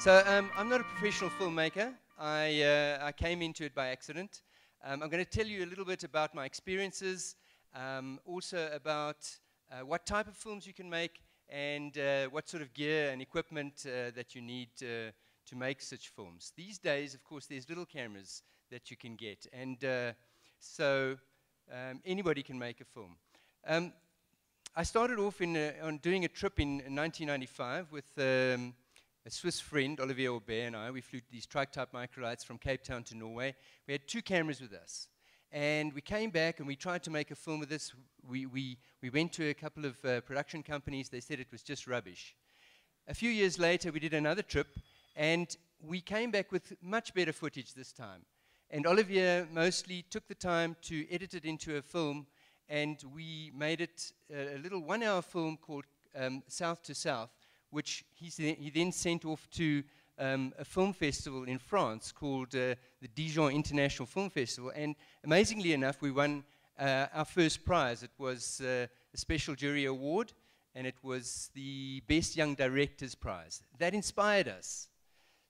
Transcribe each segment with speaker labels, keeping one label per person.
Speaker 1: I'm not a professional filmmaker. I came into it by accident. I'm going to tell you a little bit about my experiences, also about what type of films you can make, and what sort of gear and equipment that you need to make such films. These days, of course, there's little cameras that you can get, and anybody can make a film. I started off on doing a trip in 1995 with a Swiss friend, Olivier Aubert, and I. We flew these trike-type microlights from Cape Town to Norway. We had 2 cameras with us. And we came back and we tried to make a film with this. We went to a couple of production companies. They said it was just rubbish. A few years later, we did another trip, and we came back with much better footage this time. And Olivier mostly took the time to edit it into a film, and we made it a little 1-hour film called South to South, which he then sent off to a film festival in France called the Dijon International Film Festival. And amazingly enough, we won our first prize. It was a special jury award, and it was the Best Young Directors Prize. That inspired us.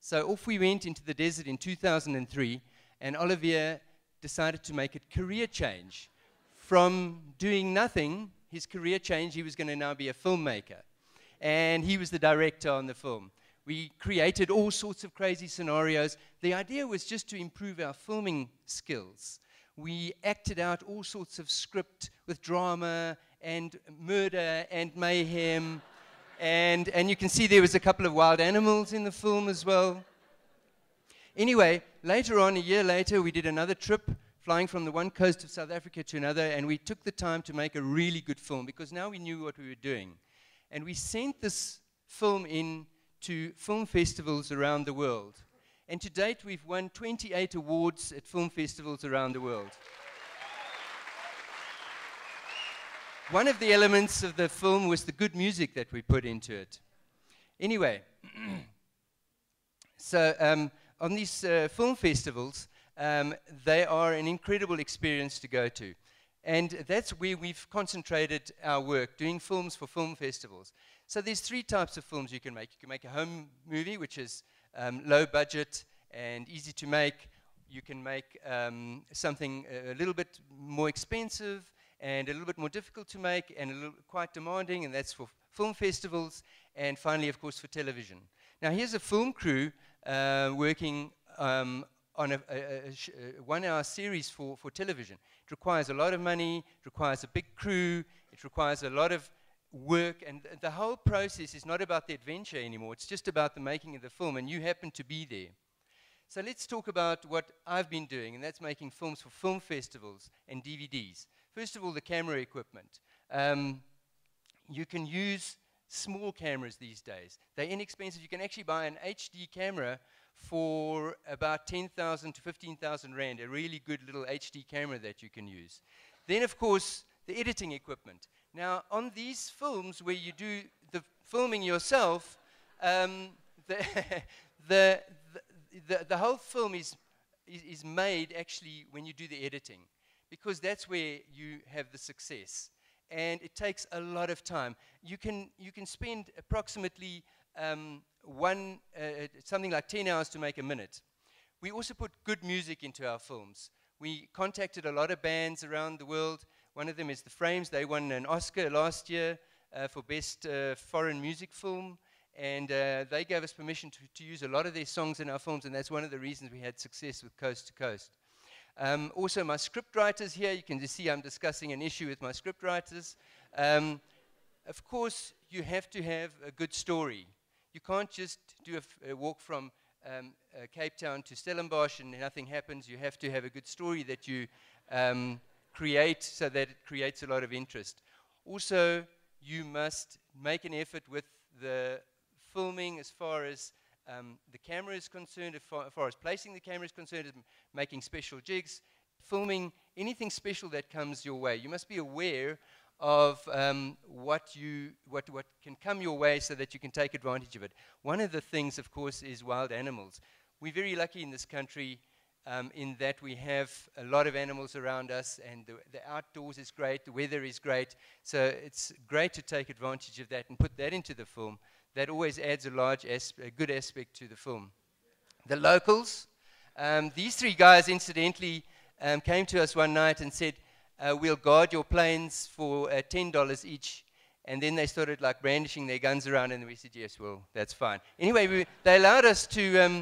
Speaker 1: So off we went into the desert in 2003, and Olivier decided to make a career change. From doing nothing, his career change, he was going to now be a filmmaker. And he was the director on the film. We created all sorts of crazy scenarios. The idea was just to improve our filming skills. We acted out all sorts of script with drama and murder and mayhem. And you can see there was a couple of wild animals in the film as well. Anyway, later on, a year later, we did another trip, flying from the one coast of South Africa to another, and we took the time to make a really good film, because now we knew what we were doing. And we sent this film in to film festivals around the world. And to date, we've won 28 awards at film festivals around the world. One of the elements of the film was the good music that we put into it. Anyway, so on these film festivals, they are an incredible experience to go to. And that's where we've concentrated our work, doing films for film festivals. So there's 3 types of films you can make. You can make a home movie, which is low budget and easy to make. You can make something a little bit more expensive and a little bit more difficult to make and a little quite demanding, and that's for film festivals. And finally, of course, for television. Now, here's a film crew working on a 1-hour series for television. It requires a lot of money, it requires a big crew, it requires a lot of work, and the whole process is not about the adventure anymore. It's just about the making of the film, and you happen to be there. So let's talk about what I've been doing, and that's making films for film festivals and DVDs. First of all, the camera equipment. You can use small cameras these days. They're inexpensive. You can actually buy an HD camera for about 10,000 to 15,000 Rand, a really good little HD camera that you can use. Then, of course, the editing equipment. Now, on these films where you do the filming yourself, the whole film is made actually when you do the editing, because that's where you have the success. And it takes a lot of time. You can spend approximately something like 10 hours to make a minute. We also put good music into our films. We contacted a lot of bands around the world. One of them is The Frames. They won an Oscar last year for Best Foreign Music Film. And they gave us permission to use a lot of their songs in our films, and that's one of the reasons we had success with Coast to Coast. Also, my script writers here, you can just see I'm discussing an issue with my script writers. Of course, you have to have a good story. You can't just do a walk from Cape Town to Stellenbosch and nothing happens. You have to have a good story that you create so that it creates a lot of interest. Also, you must make an effort with the filming as far as the camera is concerned, as far as placing the camera is concerned, as making special jigs, filming anything special that comes your way. You must be aware of what can come your way so that you can take advantage of it. One of the things, of course, is wild animals. We're very lucky in this country in that we have a lot of animals around us, and the outdoors is great, the weather is great, so it's great to take advantage of that and put that into the film that always adds a good aspect to the film. The locals, these three guys, incidentally, came to us one night and said, we'll guard your planes for $10 each. And then they started like brandishing their guns around, and we said, yes, well, that's fine. Anyway, they allowed us to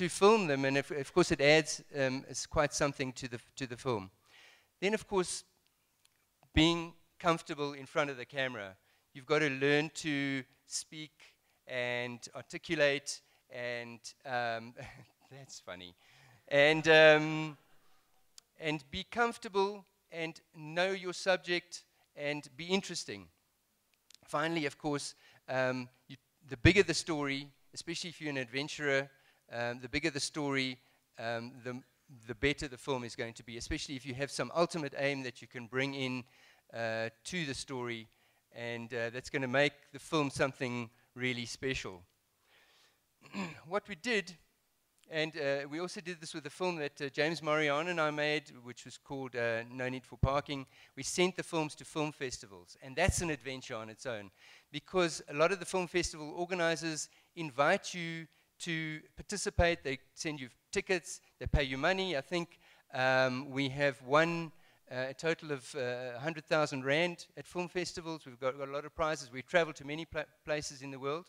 Speaker 1: film them, and of course it adds it's quite something to the film. Then, of course, being comfortable in front of the camera, you've got to learn to speak and articulate, and that's funny, and be comfortable and know your subject and be interesting. Finally, of course, the bigger the story, especially if you're an adventurer, the bigger the story, the better the film is going to be, especially if you have some ultimate aim that you can bring in to the story, and that's going to make the film something really special. What we did, and we also did this with a film that James Marion and I made, which was called No Need for Parking. We sent the films to film festivals, and that's an adventure on its own, because a lot of the film festival organizers invite you to participate. They send you tickets, they pay you money. I think we have won a total of 100,000 Rand at film festivals. We've got a lot of prizes. We've traveled to many places in the world.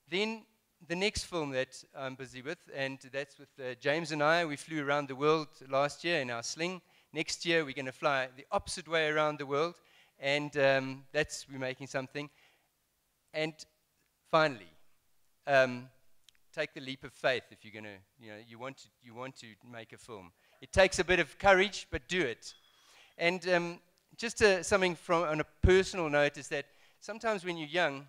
Speaker 1: Then the next film that I'm busy with, and that's with James and I. We flew around the world last year in our sling. Next year we're going to fly the opposite way around the world, and we're making something. And finally, take the leap of faith if you're going to, you want to make a film. It takes a bit of courage, but do it. And just something on a personal note is that sometimes when you're young,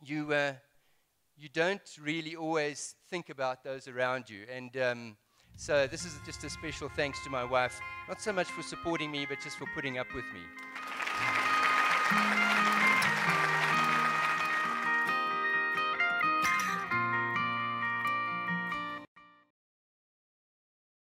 Speaker 1: you don't really always think about those around you. And so this is just a special thanks to my wife, not so much for supporting me, but just for putting up with me.